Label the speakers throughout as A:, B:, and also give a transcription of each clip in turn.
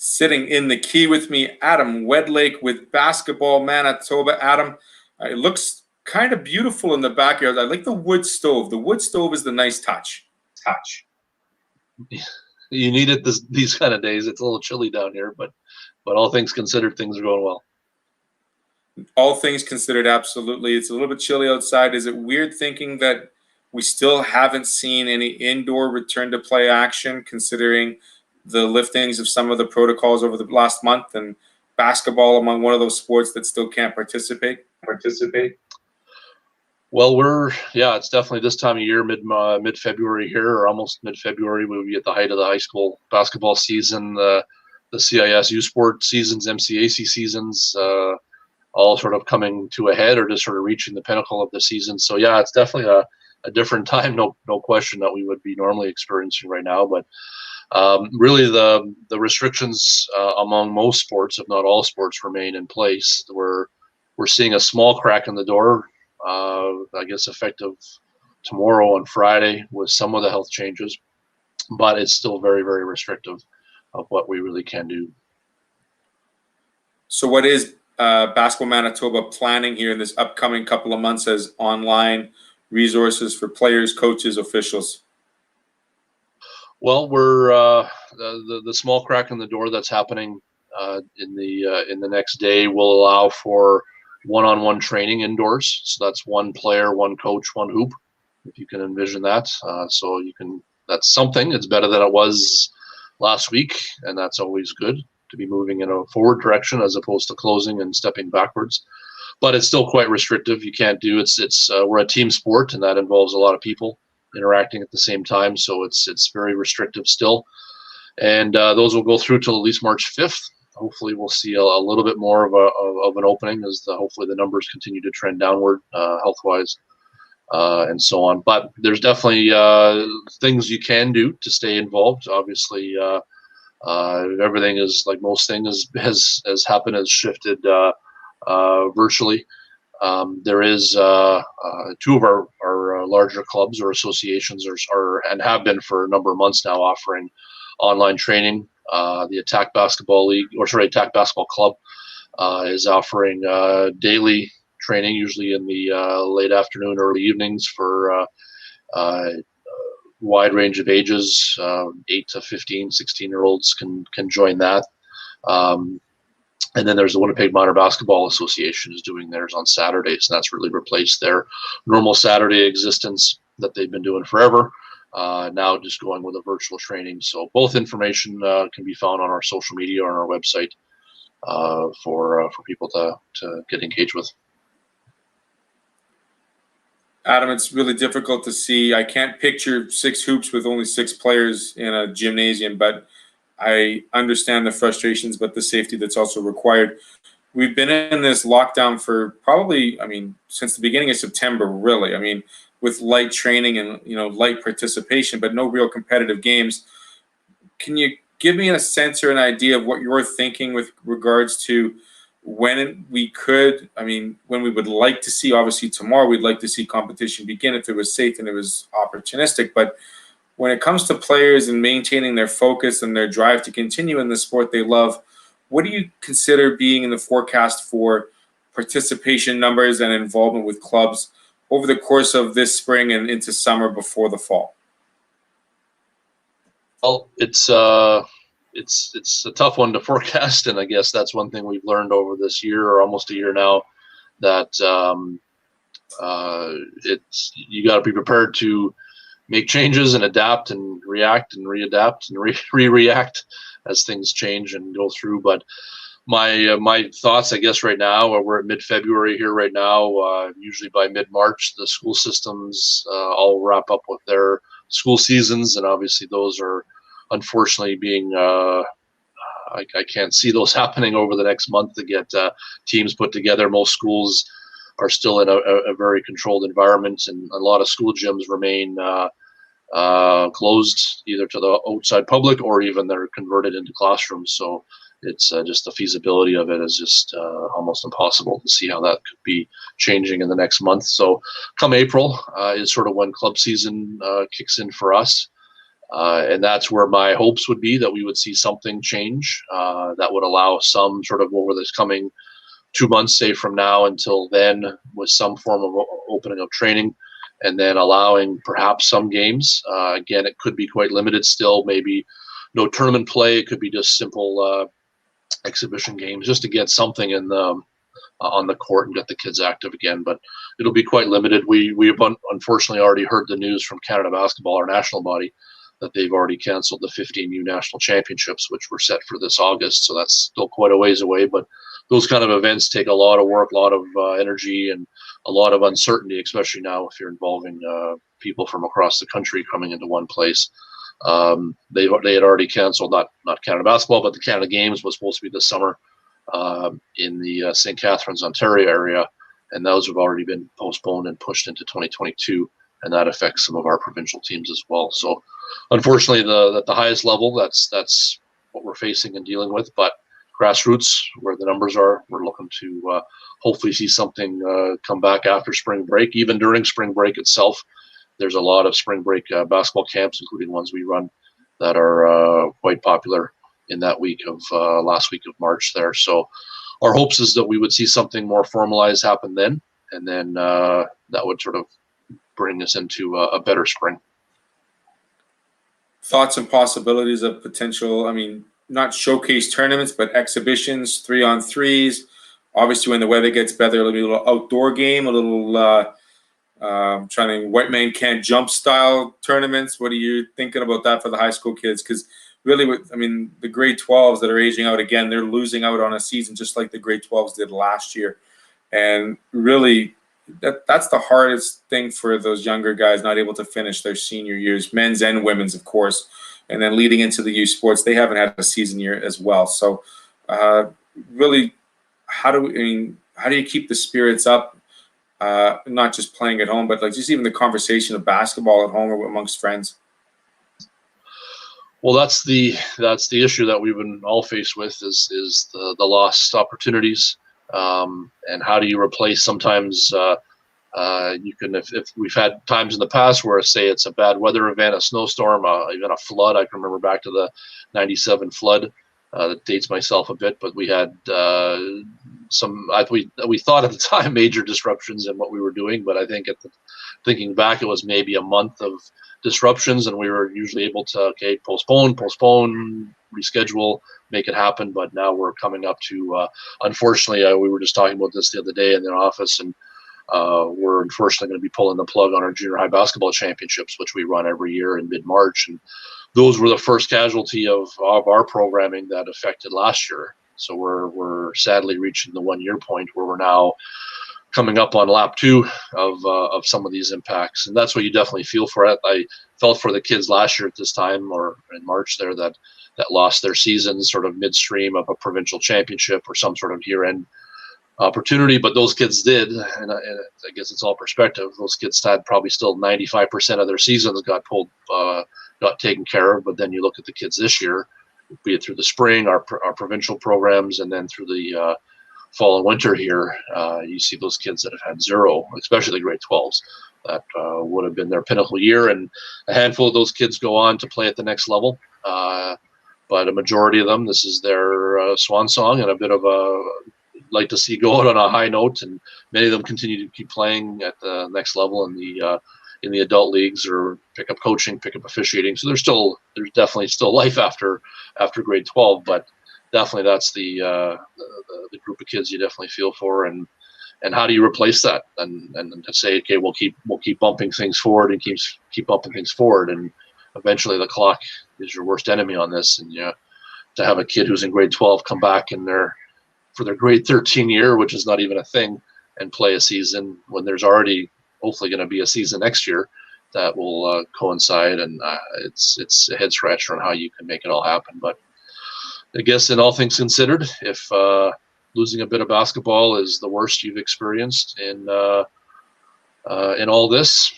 A: Sitting in the key with me, Adam Wedlake with Basketball Manitoba. Adam, it looks kind of beautiful in the backyard. I like the wood stove. The wood stove is the nice touch.
B: You need it these kind of days. It's a little chilly down here, but all things considered, things are going well.
A: All things considered, absolutely. It's a little bit chilly outside. Is it weird thinking that we still haven't seen any indoor return to play action, considering the liftings of some of the protocols over the last month, and basketball among one of those sports that still can't participate?
B: Well, it's definitely this time of year, mid-February here, or almost mid-February. We'll be at the height of the high school basketball season, the CIS U Sport seasons, MCAC seasons, all sort of coming to a head or just sort of reaching the pinnacle of the season. So yeah, it's definitely a different time, no question, that we would be normally experiencing right now. But really, the restrictions among most sports, if not all sports, remain in place. We're seeing a small crack in the door, I guess effective tomorrow on Friday, with some of the health changes, but it's still very, very restrictive of what we really can do.
A: So what is Basketball Manitoba planning here in this upcoming couple of months as online resources for players, coaches, officials?
B: Well, we're the small crack in the door that's happening in the next day will allow for one-on-one training indoors. So that's one player, one coach, one hoop, if you can envision that. So that's something. It's better than it was last week, and that's always good to be moving in a forward direction as opposed to closing and stepping backwards. But it's still quite restrictive. You can't do it's we're a team sport, and that involves a lot of people interacting at the same time, so it's very restrictive still, and those will go through till at least March 5th. Hopefully we'll see a little bit more of an opening as hopefully the numbers continue to trend downward health-wise, and so on. But there's definitely things you can do to stay involved. Obviously, everything is, like most things has happened, has shifted virtually. There is two of our larger clubs or associations are and have been for a number of months now offering online training. The Attack Basketball Club is offering daily training, usually in the late afternoon, early evenings, for wide range of ages. 8 to 15, 16-year-olds can join that. And then there's the Winnipeg Minor Basketball Association is doing theirs on Saturdays, and that's really replaced their normal Saturday existence that they've been doing forever. Now just going with a virtual training. So both information can be found on our social media or on our website for people to get engaged with.
A: Adam, it's really difficult to see. I can't picture 6 hoops with only 6 players in a gymnasium, but I understand the frustrations, but the safety that's also required. We've been in this lockdown for probably, since the beginning of September, really. With light training and, light participation, but no real competitive games. Can you give me a sense or an idea of what you're thinking with regards to when we could, when we would like to see, obviously tomorrow we'd like to see competition begin if it was safe and it was opportunistic, but when it comes to players and maintaining their focus and their drive to continue in the sport they love, what do you consider being in the forecast for participation numbers and involvement with clubs over the course of this spring and into summer before the fall?
B: Well, it's a tough one to forecast, and I guess that's one thing we've learned over this year, or almost a year now, that you got to be prepared to make changes and adapt and react and readapt and re-react as things change and go through. But my thoughts, I guess, right now, we're at mid-February here right now. Usually by mid-March, the school systems all wrap up with their school seasons, and obviously those are unfortunately being I can't see those happening over the next month to get teams put together. Most schools are still in a very controlled environment, and a lot of school gyms remain closed either to the outside public or even they're converted into classrooms. So it's just the feasibility of it is just almost impossible to see how that could be changing in the next month. So come April is sort of when club season kicks in for us. And that's where my hopes would be, that we would see something change that would allow some sort of, over this coming 2 months, say from now until then, with some form of opening of training, and then allowing perhaps some games. Again, it could be quite limited still, maybe no tournament play. It could be just simple exhibition games, just to get something in the on the court and get the kids active again. But it'll be quite limited. We've unfortunately already heard the news from Canada Basketball, our national body, that they've already canceled the 15U national championships, which were set for this August. So that's still quite a ways away. But those kind of events take a lot of work, a lot of energy, and a lot of uncertainty, especially now if you're involving people from across the country coming into one place. They had already canceled, not Canada Basketball, but the Canada Games was supposed to be this summer in the St. Catharines, Ontario area, and those have already been postponed and pushed into 2022, and that affects some of our provincial teams as well. So unfortunately, at the highest level, that's what we're facing and dealing with. But grassroots, where the numbers are, we're looking to hopefully see something come back after spring break. Even during spring break itself, there's a lot of spring break basketball camps, including ones we run, that are quite popular in that week of last week of March there. So our hopes is that we would see something more formalized happen then, and then that would sort of bring us into a better spring.
A: Thoughts and possibilities of potential, I mean, not showcase tournaments, but exhibitions, 3-on-3s. Obviously, when the weather gets better, it'll be a little outdoor game, a little trying to white man can't jump style tournaments. What are you thinking about that for the high school kids? Because really, the grade 12s that are aging out again, they're losing out on a season just like the grade 12s did last year. And really, that's the hardest thing for those younger guys, not able to finish their senior years, men's and women's, of course. And then leading into the youth sports, they haven't had a season year as well. So really, how do you keep the spirits up? Not just playing at home, but like just even the conversation of basketball at home or amongst friends.
B: Well, that's the issue that we've been all faced with is the lost opportunities, and how do you replace? Sometimes you can, if we've had times in the past where, say, it's a bad weather event, a snowstorm, even a flood. I can remember back to the '97 flood. That dates myself a bit, but we had we thought at the time major disruptions in what we were doing. But I think thinking back, it was maybe a month of disruptions, and we were usually able to postpone, reschedule, make it happen. But now we're coming up to unfortunately, we were just talking about this the other day in the office, and we're unfortunately going to be pulling the plug on our junior high basketball championships, which we run every year in mid-March. And those were the first casualty of our programming that affected last year. So we're sadly reaching the 1 year point where we're now coming up on lap 2 of some of these impacts. And that's what you definitely feel for it. I felt for the kids last year at this time, or in March there, that lost their season sort of midstream of a provincial championship or some sort of year-end opportunity. But those kids did, and I guess it's all perspective. Those kids had probably still 95% of their seasons got taken care of. But then you look at the kids this year, be it through the spring, our provincial programs, and then through the fall and winter here, you see those kids that have had zero, especially the grade 12s, that would have been their pinnacle year. And a handful of those kids go on to play at the next level. But a majority of them, this is their swan song, and a bit of like to see go out on a high note. And many of them continue to keep playing at the next level in the adult leagues, or pick up coaching, pick up officiating. So there's definitely still life after grade 12, but definitely that's the group of kids you definitely feel for. And how do you replace that? And to say, okay, we'll keep bumping things forward and keep bumping things forward, and eventually the clock is your worst enemy on this. And to have a kid who's in grade 12 come back for their grade 13 year, which is not even a thing, and play a season when there's already hopefully going to be a season next year that will coincide. And it's a head scratcher on how you can make it all happen. But I guess in all things considered, if losing a bit of basketball is the worst you've experienced in all this,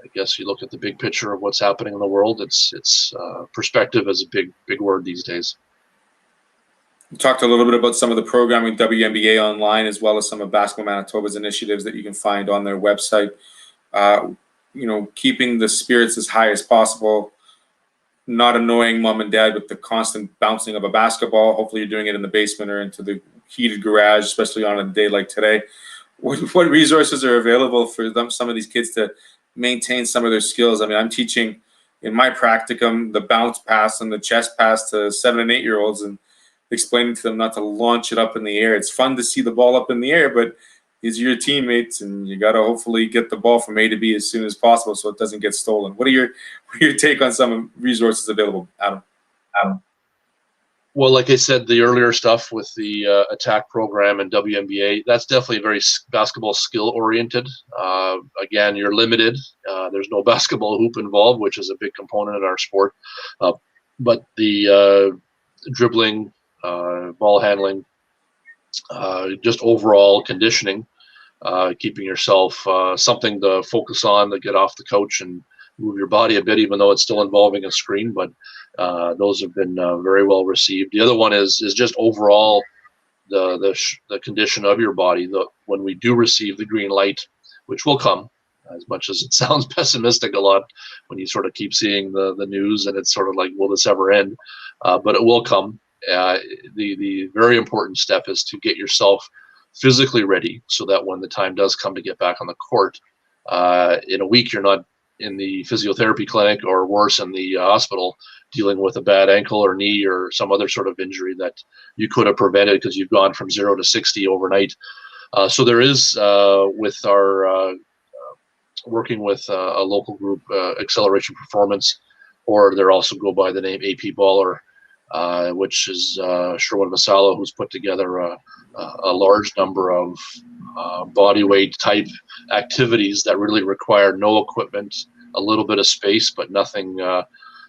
B: I guess you look at the big picture of what's happening in the world. It's perspective is a big word these days.
A: We talked a little bit about some of the programming WNBA online, as well as some of Basketball Manitoba's initiatives that you can find on their website. Keeping the spirits as high as possible. not annoying mom and dad with the constant bouncing of a basketball. Hopefully you're doing it in the basement or into the heated garage, especially on a day like today. What resources are available for some of these kids to maintain some of their skills? I mean, I'm teaching in my practicum the bounce pass and the chest pass to 7 and 8 year olds, and explaining to them not to launch it up in the air. It's fun to see the ball up in the air, but these are your teammates, and you got to hopefully get the ball from A to B as soon as possible so it doesn't get stolen. What are your take on some resources available, Adam?
B: Well, like I said, the earlier stuff with the attack program and WNBA, that's definitely very basketball skill oriented. Again, you're limited. There's no basketball hoop involved, which is a big component in our sport. But the dribbling, ball handling, just overall conditioning, keeping yourself something to focus on, to get off the couch and move your body a bit, even though it's still involving a screen. But those have been very well received. The other one is just overall the condition of your body. When we do receive the green light, which will come, as much as it sounds pessimistic a lot when you sort of keep seeing the news, and it's sort of like, will this ever end? But it will come. The very important step is to get yourself physically ready so that when the time does come to get back on the court, in a week you're not in the physiotherapy clinic or worse in the hospital dealing with a bad ankle or knee or some other sort of injury that you could have prevented because you've gone from 0 to 60 overnight. So there is, with our working with a local group, Acceleration Performance, or they also go by the name AP Baller, which is Sherwin Masala, who's put together a large number of body weight type activities that really require no equipment, a little bit of space, but nothing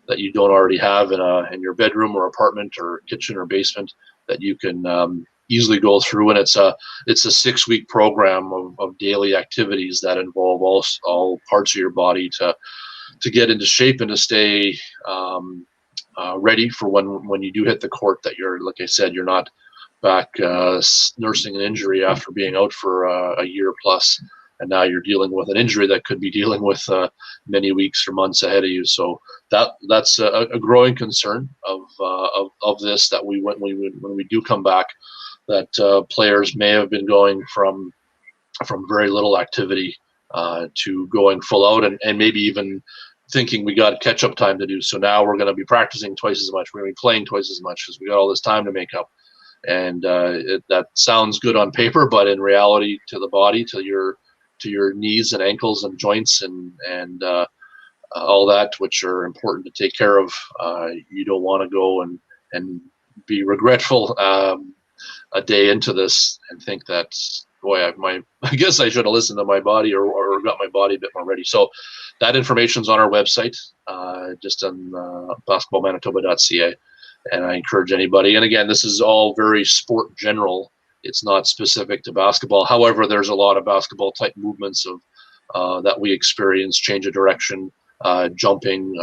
B: that you don't already have in your bedroom or apartment or kitchen or basement that you can easily go through. And it's a 6-week program of daily activities that involve all parts of your body to get into shape and to stay ready for when you do hit the court, that you're, like I said, you're not back nursing an injury after being out for a year plus, and now you're dealing with an injury that could be dealing with many weeks or months ahead of you. So that's a growing concern of this, that when we do come back, that players may have been going from very little activity to going full out, and maybe even thinking we got catch up time to do. So now we're going to be practicing twice as much. We're going to be playing twice as much because we got all this time to make up. And that sounds good on paper, but in reality, to the body, to your knees and ankles and joints and all that, which are important to take care of, you don't want to go and be regretful a day into this and think that, boy, I guess I should have listened to my body or got my body a bit more ready. So that information's on our website, just on basketballmanitoba.ca. And I encourage anybody. And again, this is all very sport general. It's not specific to basketball. However, there's a lot of basketball type movements of that we experience: change of direction, jumping,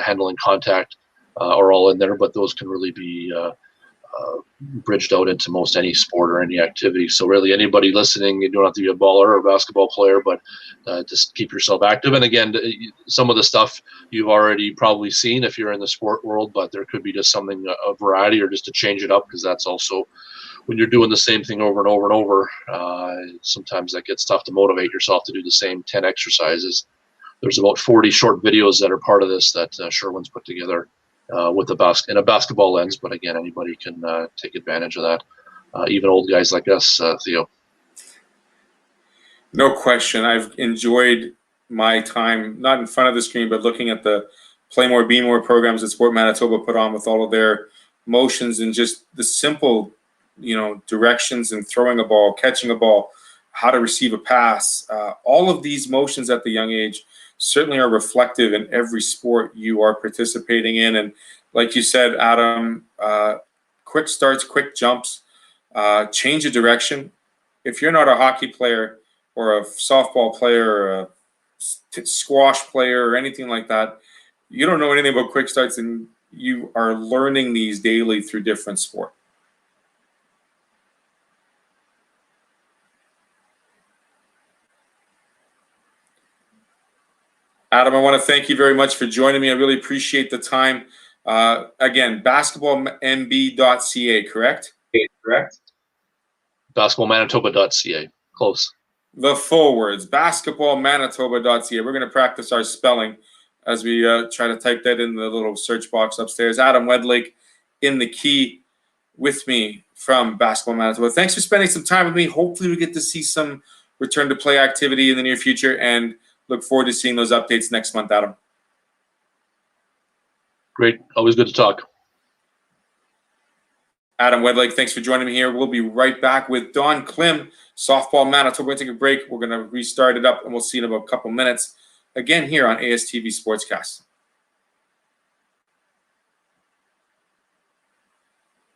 B: handling contact, are all in there. But those can really be bridged out into most any sport or any activity. So really, anybody listening, you don't have to be a baller or a basketball player, but just keep yourself active. And again, some of the stuff you've already probably seen if you're in the sport world, but there could be just something, a variety, or just to change it up, because that's also, when you're doing the same thing over and over and over, sometimes that gets tough to motivate yourself to do the same 10 exercises. There's about 40 short videos that are part of this that Sherwin's put together with in a basketball lens, but again, anybody can take advantage of that, even old guys like us, Theo.
A: No question. I've enjoyed my time, not in front of the screen, but looking at the Play More, Be More programs that Sport Manitoba put on with all of their motions and just the simple, directions and throwing a ball, catching a ball, how to receive a pass. All of these motions at the young age certainly are reflective in every sport you are participating in. And like you said, Adam, quick starts, quick jumps, change of direction. If you're not a hockey player or a softball player or a squash player or anything like that, you don't know anything about quick starts, and you are learning these daily through different sport. Adam, I want to thank you very much for joining me. I really appreciate the time. Again, basketballmb.ca, correct?
C: Correct.
B: Basketballmanitoba.ca. Close.
A: The full words, basketballmanitoba.ca. We're going to practice our spelling as we try to type that in the little search box upstairs. Adam Wedlake in the key with me from Basketball Manitoba. Thanks for spending some time with me. Hopefully we get to see some return to play activity in the near future, and look forward to seeing those updates next month, Adam.
B: Great. Always good to talk.
A: Adam Wedlake, thanks for joining me here. We'll be right back with Don Klim, Softball Manitoba. We're going to take a break. We're going to restart it up, and we'll see in about a couple minutes again here on ASTV Sportscast.